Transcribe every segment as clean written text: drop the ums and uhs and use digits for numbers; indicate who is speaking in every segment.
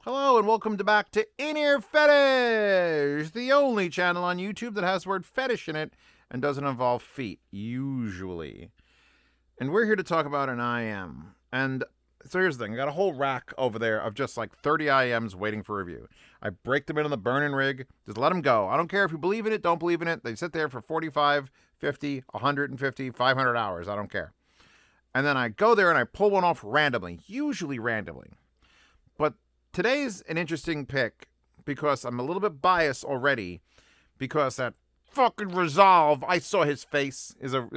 Speaker 1: Hello and welcome back to In-Ear Fetish, the only channel on YouTube that has the word fetish in it and doesn't involve feet, usually. And we're here to talk about an IEM. And so here's the thing, I got a whole rack over there of just like 30 IEMs waiting for review. I break them into the burning rig, just let them go. I don't care if you believe in it, don't believe in it. They sit there for 45, 50, 150, 500 hours, I don't care. And then I go there and I pull one off randomly, usually randomly. But today's an interesting pick because I'm a little bit biased already because that fucking Resolve, I saw his face, is a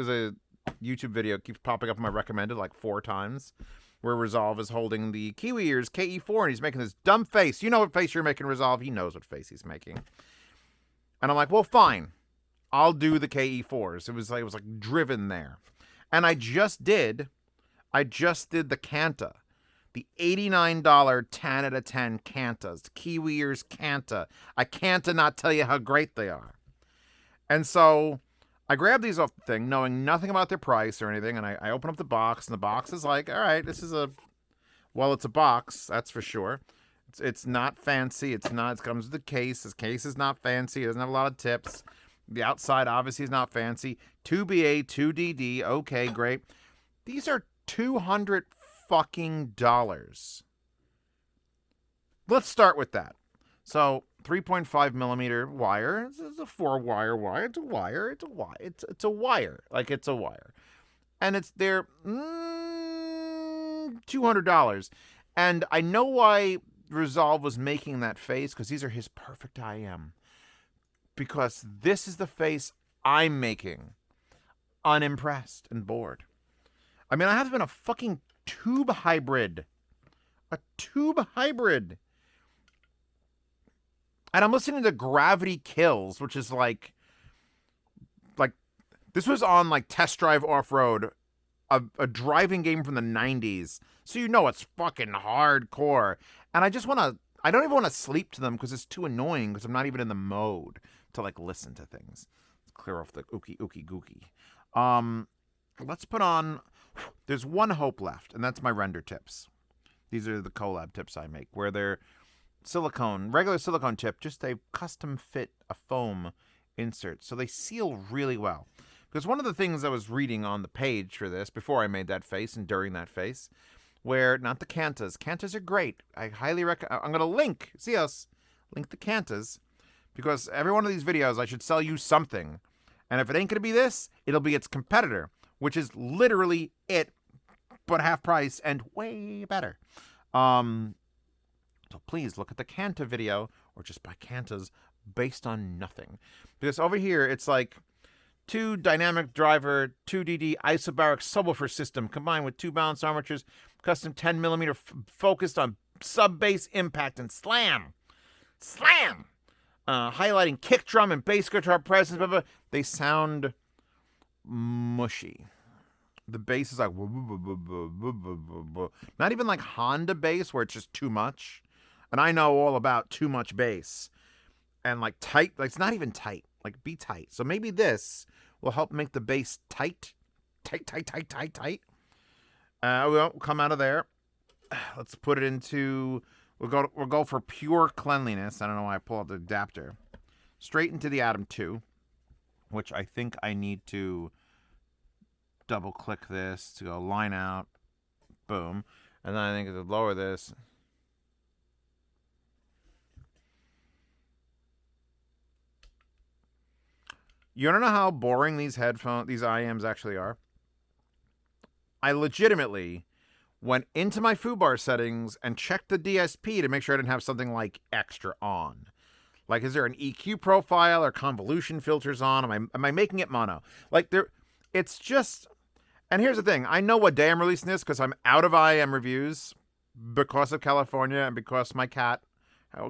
Speaker 1: YouTube video, it keeps popping up in my recommended like 4 times, where Resolve is holding the Kiwi ears KE4 and he's making this dumb face. You know what face you're making, Resolve. He knows what face he's making. And I'm like, well, fine. I'll do the KE4s. It was like driven there. And I just did the Canta. The $89 10 out of 10 Cantas. The Kiwi ears Canta. I can't not tell you how great they are. And so I grabbed these off the thing, knowing nothing about their price or anything, and I open up the box, and the box is like, all right, this is it's a box, that's for sure. It's not fancy. It comes with a case. This case is not fancy. It doesn't have a lot of tips. The outside obviously is not fancy. 2BA, 2DD, okay, great. These are $200 fucking dollars. Let's start with that. So 3.5 millimeter wire. This is a 4-wire wire. It's a wire. It's a wire. It's a wire. Like it's a wire, and it's there. $200. And I know why Resolve was making that face, because these are his perfect IM. Because this is the face I'm making, unimpressed and bored. I mean, I have been a fucking tube hybrid. A tube hybrid. And I'm listening to Gravity Kills, which is like this was on like Test Drive Off-Road, a driving game from the 90s. So you know it's fucking hardcore. And I don't even want to sleep to them because it's too annoying because I'm not even in the mode to like listen to things. Let's clear off the ookie gookie. Let's put on, there's one hope left, and that's my render tips. These are the collab tips I make, where they're silicone, regular silicone tip, just they custom fit a foam insert. So they seal really well. Because one of the things I was reading on the page for this, before I made that face and during that face, where, not the Cantas. Cantas are great. I highly recommend, I'm going to link the Cantas, because every one of these videos I should sell you something. And if it ain't going to be this, it'll be its competitor, which is literally it, but half price and way better. So please look at the Canta video, or just buy Cantas based on nothing. Because over here, it's like 2 dynamic driver, 2DD isobaric subwoofer system combined with 2 balanced armatures, custom 10 millimeter focused on sub-bass impact and slam. Highlighting kick drum and bass guitar presence, blah, blah. They sound mushy. The bass is like, not even like Honda bass where it's just too much. And I know all about too much bass. And like tight, like it's not even tight. Like be tight. So maybe this will help make the bass tight. We'll come out of there. Let's put it into, we'll go for pure cleanliness. I don't know why I pull out the adapter. Straight into the Atom 2, which I think I need to double click this to go line out. Boom. And then I think to lower this. You want to know how boring these IEMs actually are? I legitimately went into my foobar settings and checked the DSP to make sure I didn't have something like extra on. Like, is there an EQ profile or convolution filters on? Am I making it mono? Like, it's just, and here's the thing. I know what day I'm releasing this because I'm out of IEM reviews because of California and because my cat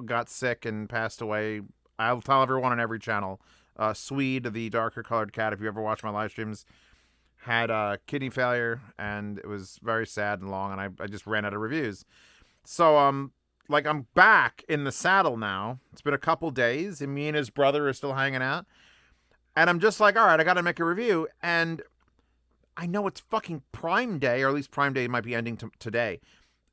Speaker 1: got sick and passed away. I'll tell everyone on every channel. Swede, the darker colored cat, if you ever watch my live streams, had kidney failure, and it was very sad and long, and I just ran out of reviews. So, I'm back in the saddle now. It's been a couple days, and me and his brother are still hanging out. And I'm just like, all right, I got to make a review. And I know it's fucking Prime Day, or at least Prime Day might be ending today.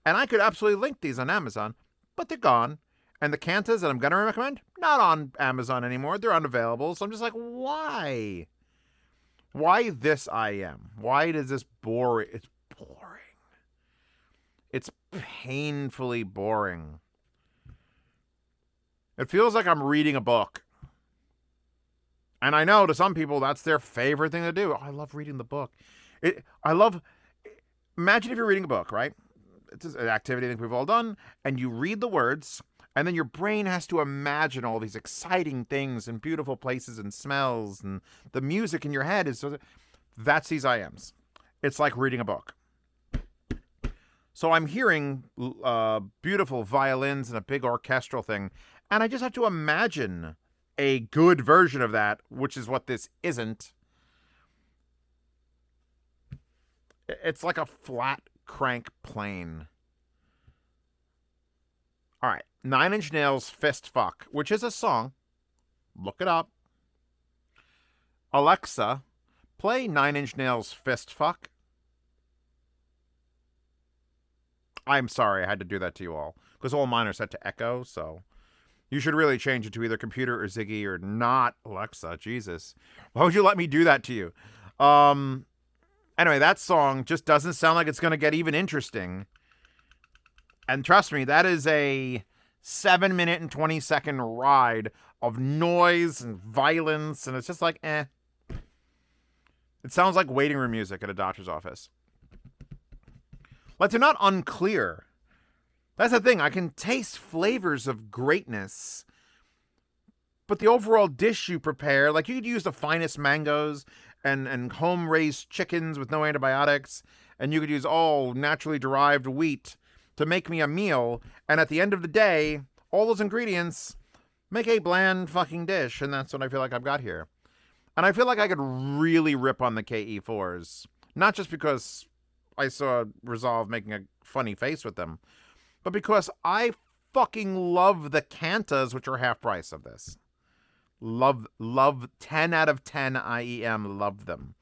Speaker 1: And I could absolutely link these on Amazon. but they're gone. And the cantas that I'm going to recommend, not on Amazon anymore. They're unavailable. So I'm just like, why? Why this IEM? Why does this bore? It's boring. It's painfully boring. It feels like I'm reading a book. And I know to some people that's their favorite thing to do. Oh, I love reading the book. Imagine if you're reading a book, right? It's an activity I think we've all done. And you read the words, and then your brain has to imagine all these exciting things and beautiful places and smells. And the music in your head is... That's these IEMs. It's like reading a book. So I'm hearing beautiful violins and a big orchestral thing. And I just have to imagine a good version of that, which is what this isn't. It's like a flat crank plane. All right. 9 Inch Nails' Fist Fuck, which is a song. Look it up. Alexa, play 9 Inch Nails' Fist Fuck. I'm sorry I had to do that to you all, because all mine are set to echo, so you should really change it to either computer or Ziggy or not Alexa. Jesus. Why would you let me do that to you? Anyway, that song just doesn't sound like it's going to get even interesting. And trust me, that is a 7-minute and 20-second ride of noise and violence, and it's just like, eh. It sounds like waiting room music at a doctor's office. Like, they're not unclear. That's the thing. I can taste flavors of greatness. But the overall dish you prepare, like, you could use the finest mangoes and home-raised chickens with no antibiotics, and you could use all naturally derived wheat to make me a meal, and at the end of the day, all those ingredients make a bland fucking dish, and that's what I feel like I've got here. And I feel like I could really rip on the KE4s. Not just because I saw Resolve making a funny face with them, but because I fucking love the cantas, which are half price of this. Love 10 out of 10 IEM, love them.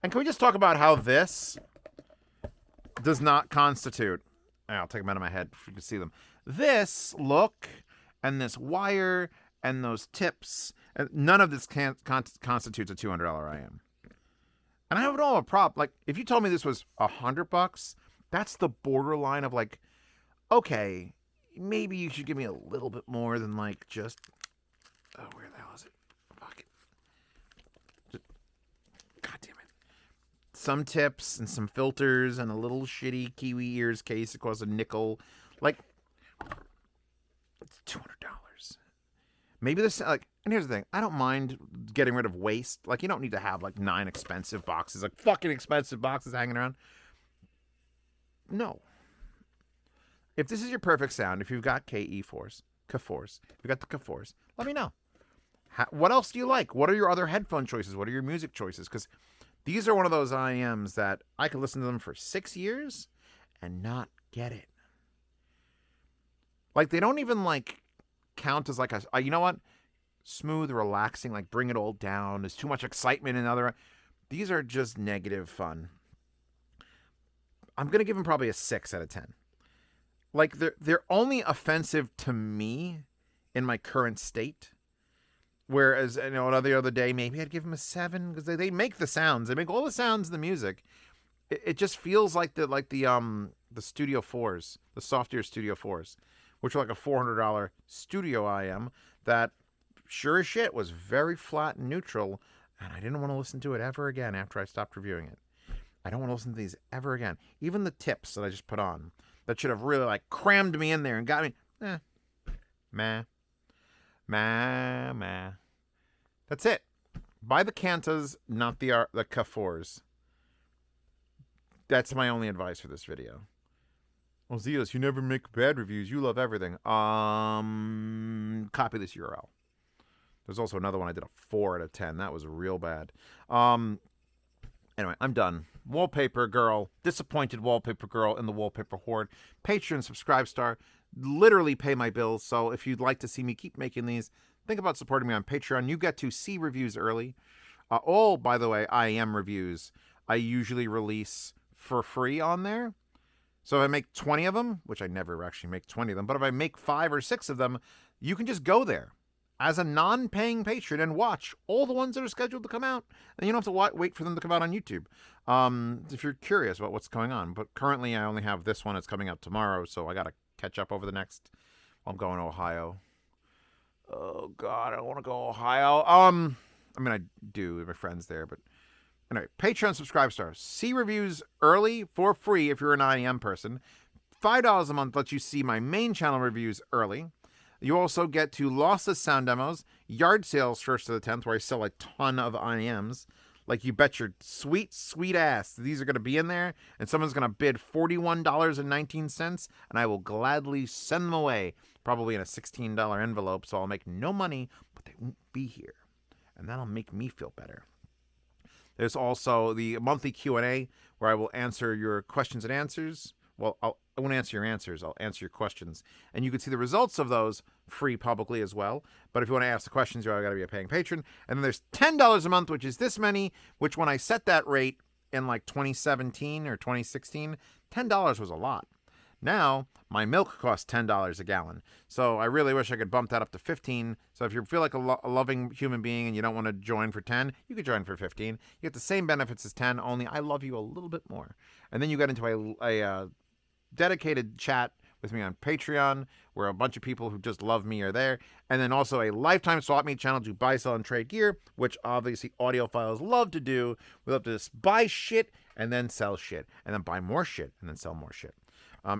Speaker 1: And can we just talk about how this does not constitute... I'll take them out of my head if you can see them. This look and this wire and those tips, none of this constitutes a $200 IEM. And I have no problem. Like, if you told me this was $100, that's the borderline of like, okay, maybe you should give me a little bit more than like just... Oh, where the hell is it? Fuck it. God damn it. Some tips and some filters and a little shitty Kiwi ears case that costs a nickel. Like, it's $200. Maybe this, like, and here's the thing. I don't mind getting rid of waste. Like, you don't need to have, like, 9 expensive boxes, like, fucking expensive boxes hanging around. No. If this is your perfect sound, if you've got KE4s, K4s, if you've got the K4s, let me know. What else do you like? What are your other headphone choices? What are your music choices? Because these are one of those IEMs that I could listen to them for 6 years and not get it. Like, they don't even, like, count as, like, a you know what? Smooth, relaxing, like, bring it all down. There's too much excitement in other... These are just negative fun. I'm going to give them probably a 6 out of 10. Like, they're only offensive to me in my current state. Whereas, you know, the other day, maybe I'd give them a 7 because they make the sounds. They make all the sounds in the music. It just feels like the Studio 4s, the Softier Studio 4s, which are like a $400 studio IM that, sure as shit, was very flat and neutral, and I didn't want to listen to it ever again after I stopped reviewing it. I don't want to listen to these ever again. Even the tips that I just put on that should have really, like, crammed me in there and got me, meh. That's it. Buy the cantas, not the K4s. That's my only advice for this video. Well, Zeus, you never make bad reviews. You love everything. Copy this URL. There's also another one I did a 4 out of 10. That was real bad. Anyway, I'm done. Wallpaper girl, disappointed wallpaper girl in the wallpaper horde. Patreon, subscribe star, literally pay my bills. So if you'd like to see me keep making these, think about supporting me on Patreon. You get to see reviews early. All, by the way, IEM reviews I usually release for free on there. So if I make 20 of them, which I never actually make 20 of them, but if I make 5 or 6 of them, you can just go there as a non-paying patron and watch all the ones that are scheduled to come out. And you don't have to wait for them to come out on YouTube. If you're curious about what's going on. But currently I only have this one. It's coming out tomorrow, so I got to catch up over the next... I'm going to Ohio. Oh, God, I don't want to go to Ohio. I mean, I do. My friend's there, but... Anyway, Patreon subscribe stars. See reviews early for free if you're an IEM person. $5 a month lets you see my main channel reviews early. You also get to lossless sound demos, yard sales 1st to the 10th, where I sell a ton of IEMs. Like, you bet your sweet, sweet ass these are going to be in there, and someone's going to bid $41.19, and I will gladly send them away, probably in a $16 envelope, so I'll make no money, but they won't be here. And that'll make me feel better. There's also the monthly Q&A, where I will answer your questions and answers. Well, I won't answer your answers. I'll answer your questions. And you can see the results of those free publicly as well. But if you want to ask the questions, you've got to be a paying patron. And then there's $10 a month, which is this many, which when I set that rate in like 2017 or 2016, $10 was a lot. Now, my milk costs $10 a gallon. So I really wish I could bump that up to $15. So if you feel like a loving human being and you don't want to join for $10, you could join for $15. You get the same benefits as $10, only I love you a little bit more. And then you get into a dedicated chat with me on Patreon, where a bunch of people who just love me are there. And then also a lifetime swap meet channel to buy, sell, and trade gear, which obviously audiophiles love to do. We love to just buy shit and then sell shit, and then buy more shit and then sell more shit.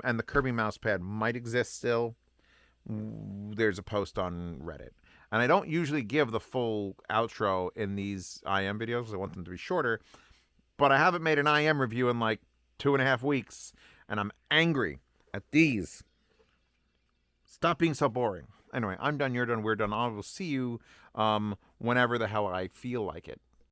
Speaker 1: And the Kirby mousepad might exist still. There's a post on Reddit. And I don't usually give the full outro in these IM videos because I want them to be shorter. But I haven't made an IM review in like 2.5 weeks. And I'm angry at these. Stop being so boring. Anyway, I'm done, you're done, we're done. I will see you whenever the hell I feel like it.